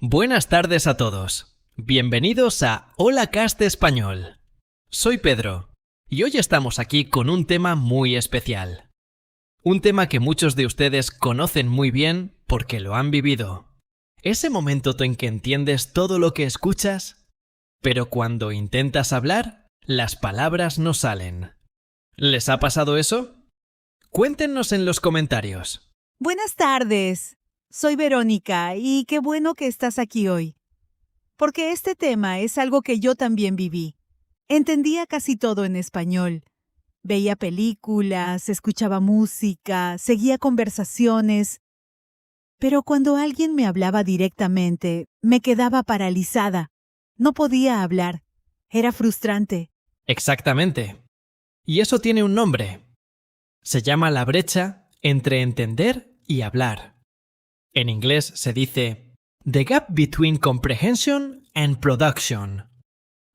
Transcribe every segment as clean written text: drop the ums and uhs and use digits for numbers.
Buenas tardes a todos. Bienvenidos a HolaCast Español. Soy Pedro y hoy estamos aquí con un tema muy especial. Un tema que muchos de ustedes conocen muy bien porque lo han vivido. Ese momento en que entiendes todo lo que escuchas, pero cuando intentas hablar, las palabras no salen. ¿Les ha pasado eso? Cuéntenos en los comentarios. Buenas tardes. Soy Verónica y qué bueno que estás aquí hoy. Porque este tema es algo que yo también viví. Entendía casi todo en español. Veía películas, escuchaba música, seguía conversaciones. Pero cuando alguien me hablaba directamente, me quedaba paralizada. No podía hablar. Era frustrante. Exactamente. Y eso tiene un nombre. Se llama la brecha entre entender y hablar. En inglés se dice The Gap Between Comprehension and Production.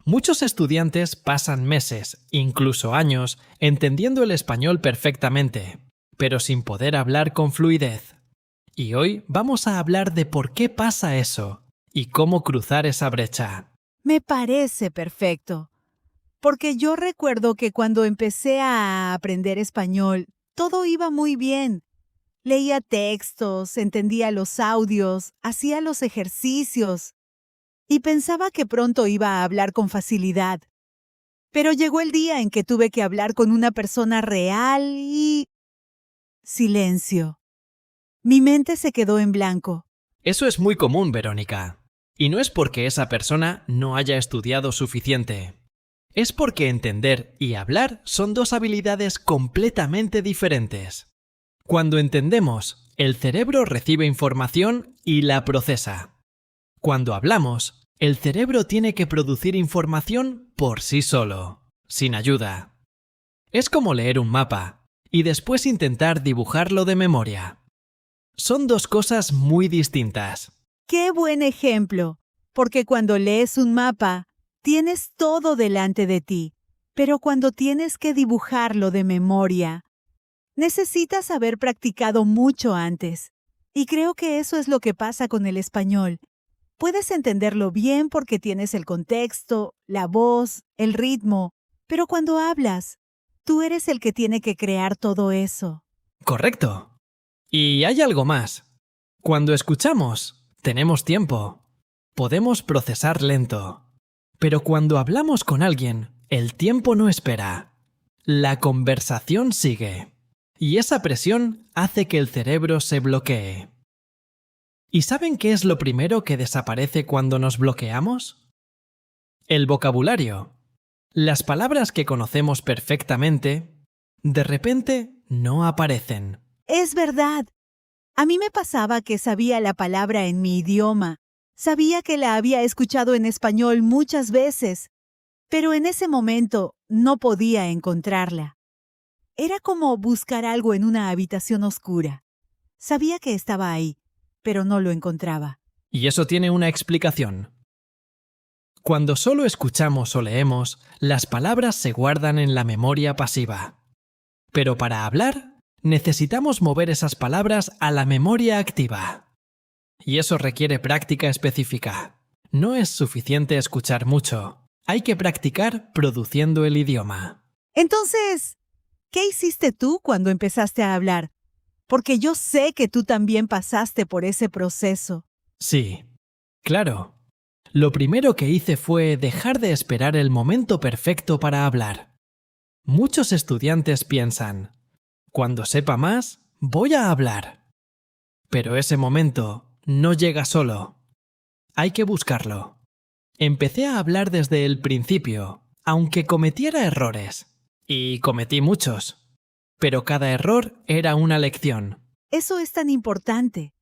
Muchos estudiantes pasan meses, incluso años, entendiendo el español perfectamente, pero sin poder hablar con fluidez. Y hoy vamos a hablar de por qué pasa eso y cómo cruzar esa brecha. Me parece perfecto. Porque yo recuerdo que cuando empecé a aprender español, todo iba muy bien. Leía textos, entendía los audios, hacía los ejercicios y pensaba que pronto iba a hablar con facilidad. Pero llegó el día en que tuve que hablar con una persona real y... silencio. Mi mente se quedó en blanco. Eso es muy común, Verónica. Y no es porque esa persona no haya estudiado suficiente. Es porque entender y hablar son dos habilidades completamente diferentes. Cuando entendemos, el cerebro recibe información y la procesa. Cuando hablamos, el cerebro tiene que producir información por sí solo, sin ayuda. Es como leer un mapa y después intentar dibujarlo de memoria. Son dos cosas muy distintas. ¡Qué buen ejemplo! Porque cuando lees un mapa, tienes todo delante de ti. Pero cuando tienes que dibujarlo de memoria, necesitas haber practicado mucho antes. Y creo que eso es lo que pasa con el español. Puedes entenderlo bien porque tienes el contexto, la voz, el ritmo, pero cuando hablas, tú eres el que tiene que crear todo eso. Correcto. Y hay algo más. Cuando escuchamos, tenemos tiempo. Podemos procesar lento. Pero cuando hablamos con alguien, el tiempo no espera. La conversación sigue. Y esa presión hace que el cerebro se bloquee. ¿Y saben qué es lo primero que desaparece cuando nos bloqueamos? El vocabulario. Las palabras que conocemos perfectamente, de repente no aparecen. Es verdad. A mí me pasaba que sabía la palabra en mi idioma. Sabía que la había escuchado en español muchas veces, pero en ese momento no podía encontrarla. Era como buscar algo en una habitación oscura. Sabía que estaba ahí, pero no lo encontraba. Y eso tiene una explicación. Cuando solo escuchamos o leemos, las palabras se guardan en la memoria pasiva. Pero para hablar, necesitamos mover esas palabras a la memoria activa. Y eso requiere práctica específica. No es suficiente escuchar mucho. Hay que practicar produciendo el idioma. Entonces, ¿qué hiciste tú cuando empezaste a hablar? Porque yo sé que tú también pasaste por ese proceso. Sí, claro. Lo primero que hice fue dejar de esperar el momento perfecto para hablar. Muchos estudiantes piensan, cuando sepa más, voy a hablar. Pero ese momento no llega solo. Hay que buscarlo. Empecé a hablar desde el principio, aunque cometiera errores. Y cometí muchos. Pero cada error era una lección. Eso es tan importante.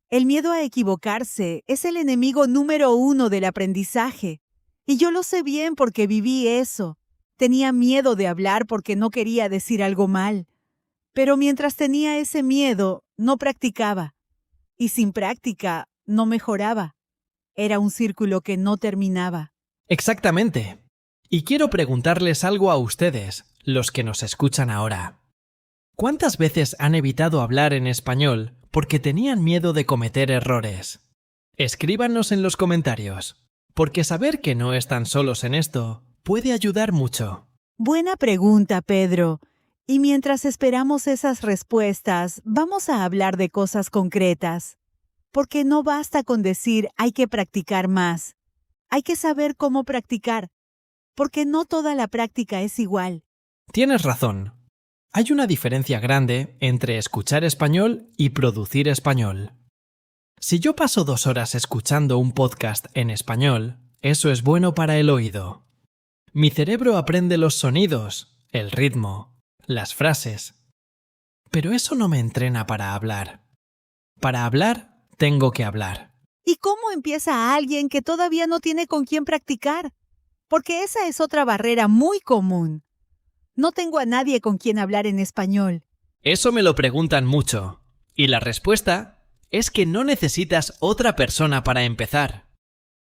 El miedo a equivocarse es el enemigo número 1 del aprendizaje. Y yo lo sé bien porque viví eso. Tenía miedo de hablar porque no quería decir algo mal. Pero mientras tenía ese miedo, no practicaba. Y sin práctica, no mejoraba. Era un círculo que no terminaba. Exactamente. Y quiero preguntarles algo a ustedes, los que nos escuchan ahora. ¿Cuántas veces han evitado hablar en español porque tenían miedo de cometer errores? Escríbanos en los comentarios, porque saber que no están solos en esto puede ayudar mucho. Buena pregunta, Pedro. Y mientras esperamos esas respuestas, vamos a hablar de cosas concretas. Porque no basta con decir hay que practicar más. Hay que saber cómo practicar, porque no toda la práctica es igual. Tienes razón. Hay una diferencia grande entre escuchar español y producir español. Si yo paso 2 horas escuchando un podcast en español, eso es bueno para el oído. Mi cerebro aprende los sonidos, el ritmo, las frases. Pero eso no me entrena para hablar. Para hablar, tengo que hablar. ¿Y cómo empieza alguien que todavía no tiene con quién practicar? Porque esa es otra barrera muy común. No tengo a nadie con quien hablar en español. Eso me lo preguntan mucho. Y la respuesta es que no necesitas otra persona para empezar.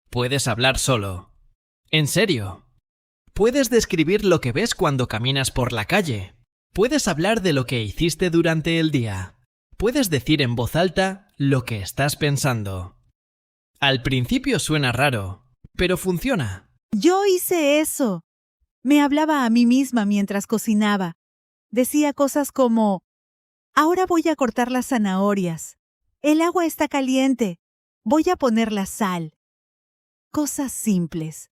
Puedes hablar solo. En serio. Puedes describir lo que ves cuando caminas por la calle. Puedes hablar de lo que hiciste durante el día. Puedes decir en voz alta lo que estás pensando. Al principio suena raro, pero funciona. Yo hice eso. Me hablaba a mí misma mientras cocinaba. Decía cosas como, ahora voy a cortar las zanahorias. El agua está caliente. Voy a poner la sal. Cosas simples.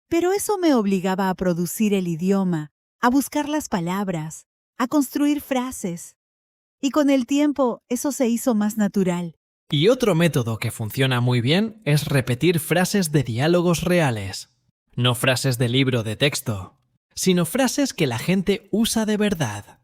Pero eso me obligaba a producir el idioma, a buscar las palabras, a construir frases. Y con el tiempo eso se hizo más natural. Y otro método que funciona muy bien es repetir frases de diálogos reales. No frases de libro de texto, sino frases que la gente usa de verdad.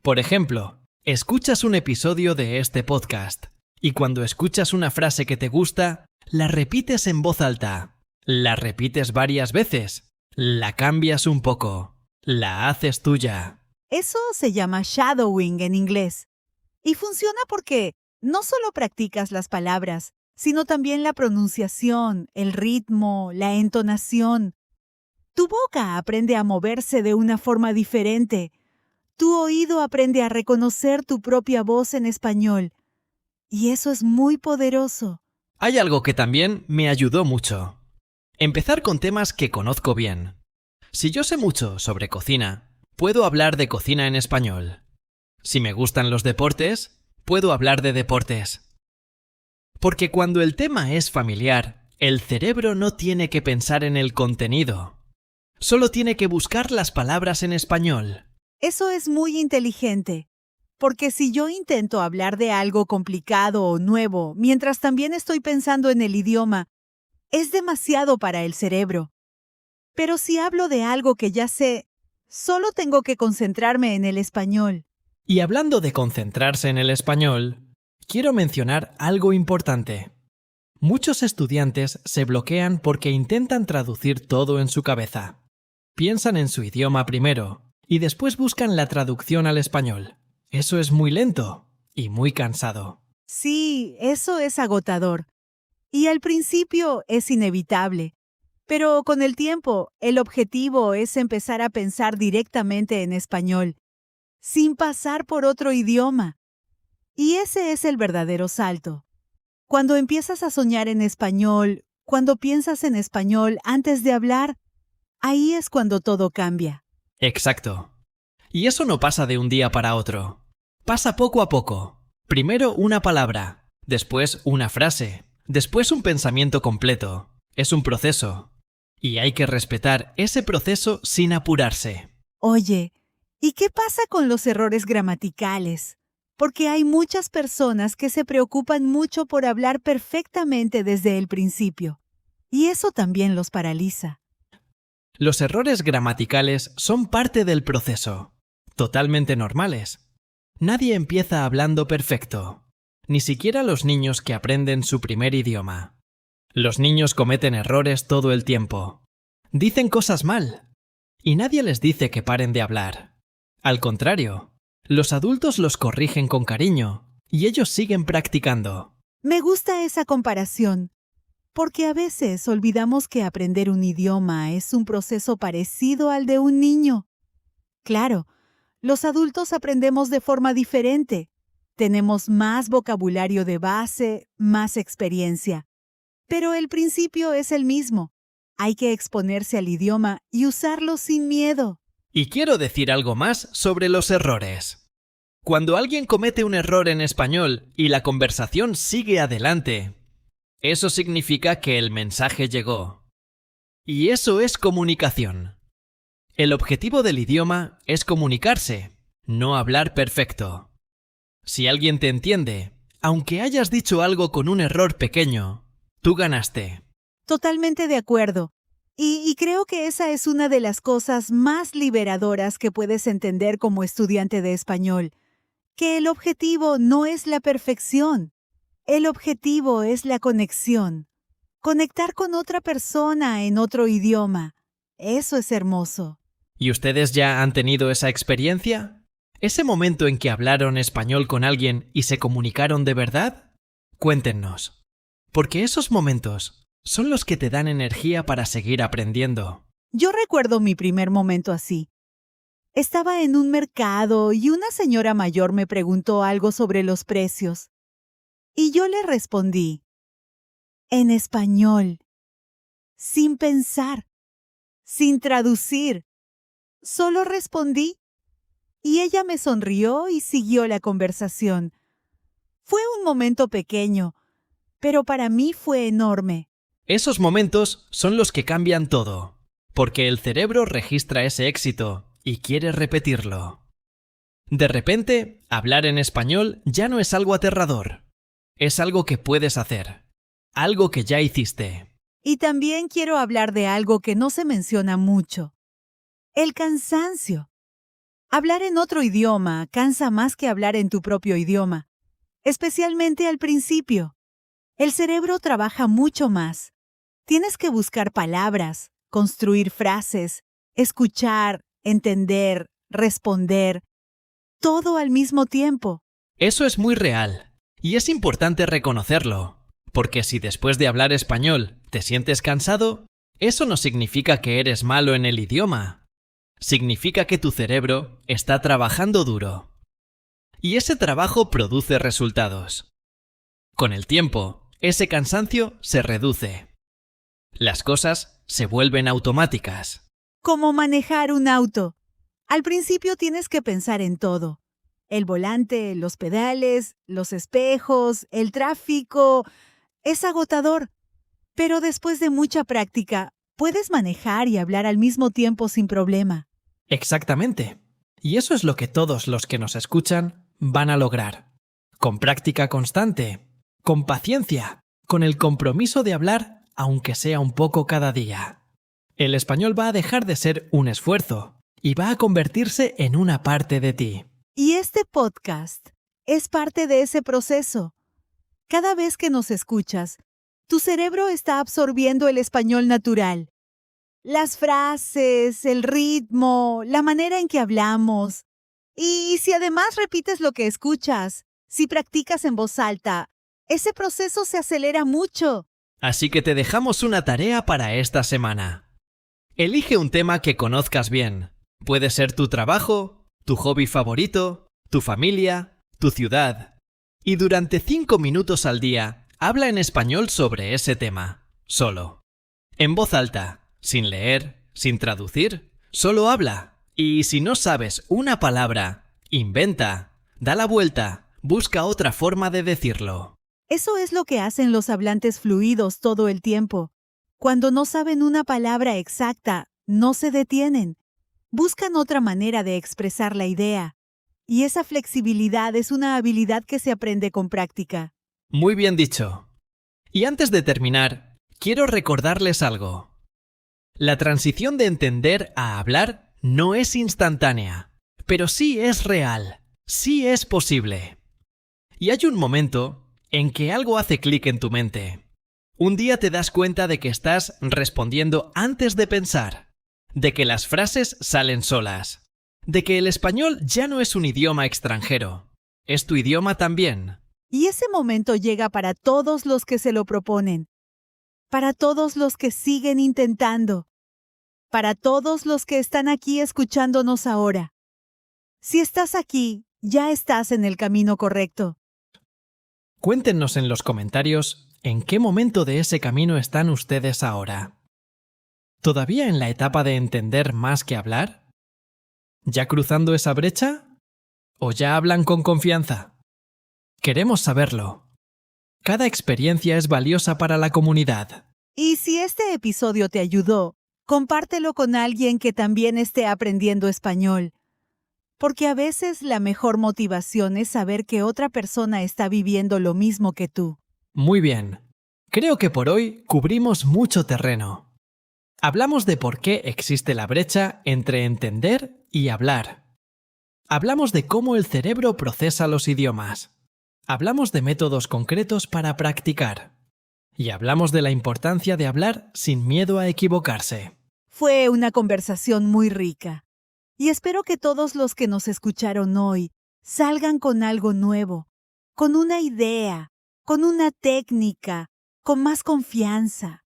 Por ejemplo, escuchas un episodio de este podcast y cuando escuchas una frase que te gusta, la repites en voz alta. La repites varias veces. La cambias un poco. La haces tuya. Eso se llama shadowing en inglés. Y funciona porque no solo practicas las palabras, sino también la pronunciación, el ritmo, la entonación. Tu boca aprende a moverse de una forma diferente. Tu oído aprende a reconocer tu propia voz en español. Y eso es muy poderoso. Hay algo que también me ayudó mucho. Empezar con temas que conozco bien. Si yo sé mucho sobre cocina, puedo hablar de cocina en español. Si me gustan los deportes, puedo hablar de deportes. Porque cuando el tema es familiar, el cerebro no tiene que pensar en el contenido. Solo tiene que buscar las palabras en español. Eso es muy inteligente. Porque si yo intento hablar de algo complicado o nuevo, mientras también estoy pensando en el idioma, es demasiado para el cerebro. Pero si hablo de algo que ya sé, solo tengo que concentrarme en el español. Y hablando de concentrarse en el español, quiero mencionar algo importante. Muchos estudiantes se bloquean porque intentan traducir todo en su cabeza. Piensan en su idioma primero y después buscan la traducción al español. Eso es muy lento y muy cansado. Sí, eso es agotador. Y al principio es inevitable. Pero con el tiempo, el objetivo es empezar a pensar directamente en español, sin pasar por otro idioma. Y ese es el verdadero salto. Cuando empiezas a soñar en español, cuando piensas en español antes de hablar, ahí es cuando todo cambia. Exacto. Y eso no pasa de un día para otro. Pasa poco a poco. Primero una palabra, después una frase, después un pensamiento completo. Es un proceso. Y hay que respetar ese proceso sin apurarse. Oye, ¿y qué pasa con los errores gramaticales? Porque hay muchas personas que se preocupan mucho por hablar perfectamente desde el principio. Y eso también los paraliza. Los errores gramaticales son parte del proceso, totalmente normales. Nadie empieza hablando perfecto, ni siquiera los niños que aprenden su primer idioma. Los niños cometen errores todo el tiempo. Dicen cosas mal, y nadie les dice que paren de hablar. Al contrario, los adultos los corrigen con cariño, y ellos siguen practicando. Me gusta esa comparación. Porque a veces olvidamos que aprender un idioma es un proceso parecido al de un niño. Claro, los adultos aprendemos de forma diferente. Tenemos más vocabulario de base, más experiencia. Pero el principio es el mismo. Hay que exponerse al idioma y usarlo sin miedo. Y quiero decir algo más sobre los errores. Cuando alguien comete un error en español y la conversación sigue adelante, eso significa que el mensaje llegó. Y eso es comunicación. El objetivo del idioma es comunicarse, no hablar perfecto. Si alguien te entiende, aunque hayas dicho algo con un error pequeño, tú ganaste. Totalmente de acuerdo. Y creo que esa es una de las cosas más liberadoras que puedes entender como estudiante de español, que el objetivo no es la perfección. El objetivo es la conexión. Conectar con otra persona en otro idioma. Eso es hermoso. ¿Y ustedes ya han tenido esa experiencia? ¿Ese momento en que hablaron español con alguien y se comunicaron de verdad? Cuéntenos. Porque esos momentos son los que te dan energía para seguir aprendiendo. Yo recuerdo mi primer momento así. Estaba en un mercado y una señora mayor me preguntó algo sobre los precios. Y yo le respondí, en español, sin pensar, sin traducir. Solo respondí y ella me sonrió y siguió la conversación. Fue un momento pequeño, pero para mí fue enorme. Esos momentos son los que cambian todo, porque el cerebro registra ese éxito y quiere repetirlo. De repente, hablar en español ya no es algo aterrador. Es algo que puedes hacer, algo que ya hiciste. Y también quiero hablar de algo que no se menciona mucho. El cansancio. Hablar en otro idioma cansa más que hablar en tu propio idioma, especialmente al principio. El cerebro trabaja mucho más. Tienes que buscar palabras, construir frases, escuchar, entender, responder, todo al mismo tiempo. Eso es muy real, y es importante reconocerlo, porque si después de hablar español te sientes cansado, eso no significa que eres malo en el idioma. Significa que tu cerebro está trabajando duro. Y ese trabajo produce resultados. Con el tiempo, ese cansancio se reduce. Las cosas se vuelven automáticas. Como manejar un auto. Al principio tienes que pensar en todo. El volante, los pedales, los espejos, el tráfico. Es agotador. Pero después de mucha práctica, puedes manejar y hablar al mismo tiempo sin problema. Exactamente. Y eso es lo que todos los que nos escuchan van a lograr. Con práctica constante, con paciencia, con el compromiso de hablar, aunque sea un poco cada día. El español va a dejar de ser un esfuerzo y va a convertirse en una parte de ti. Y este podcast es parte de ese proceso. Cada vez que nos escuchas, tu cerebro está absorbiendo el español natural. Las frases, el ritmo, la manera en que hablamos. Y si además repites lo que escuchas, si practicas en voz alta, ese proceso se acelera mucho. Así que te dejamos una tarea para esta semana. Elige un tema que conozcas bien. Puede ser tu trabajo, tu hobby favorito, tu familia, tu ciudad. Y durante 5 minutos al día, habla en español sobre ese tema, solo. En voz alta, sin leer, sin traducir, solo habla. Y si no sabes una palabra, inventa, da la vuelta, busca otra forma de decirlo. Eso es lo que hacen los hablantes fluidos todo el tiempo. Cuando no saben una palabra exacta, no se detienen. Buscan otra manera de expresar la idea. Y esa flexibilidad es una habilidad que se aprende con práctica. Muy bien dicho. Y antes de terminar, quiero recordarles algo. La transición de entender a hablar no es instantánea, pero sí es real, sí es posible. Y hay un momento en que algo hace clic en tu mente. Un día te das cuenta de que estás respondiendo antes de pensar, de que las frases salen solas, de que el español ya no es un idioma extranjero, es tu idioma también. Y ese momento llega para todos los que se lo proponen, para todos los que siguen intentando, para todos los que están aquí escuchándonos ahora. Si estás aquí, ya estás en el camino correcto. Cuéntenos en los comentarios ¿En qué momento de ese camino están ustedes ahora? ¿Todavía en la etapa de entender más que hablar? ¿Ya cruzando esa brecha? ¿O ya hablan con confianza? Queremos saberlo. Cada experiencia es valiosa para la comunidad. Y si este episodio te ayudó, compártelo con alguien que también esté aprendiendo español. Porque a veces la mejor motivación es saber que otra persona está viviendo lo mismo que tú. Muy bien. Creo que por hoy cubrimos mucho terreno. Hablamos de por qué existe la brecha entre entender y hablar. Hablamos de cómo el cerebro procesa los idiomas. Hablamos de métodos concretos para practicar. Y hablamos de la importancia de hablar sin miedo a equivocarse. Fue una conversación muy rica. Y espero que todos los que nos escucharon hoy salgan con algo nuevo, con una idea, con una técnica, con más confianza.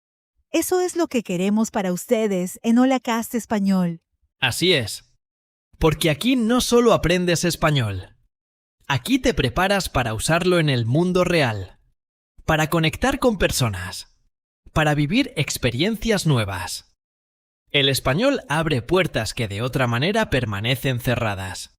Eso es lo que queremos para ustedes en HolaCast Español. Así es. Porque aquí no solo aprendes español. Aquí te preparas para usarlo en el mundo real. Para conectar con personas. Para vivir experiencias nuevas. El español abre puertas que de otra manera permanecen cerradas.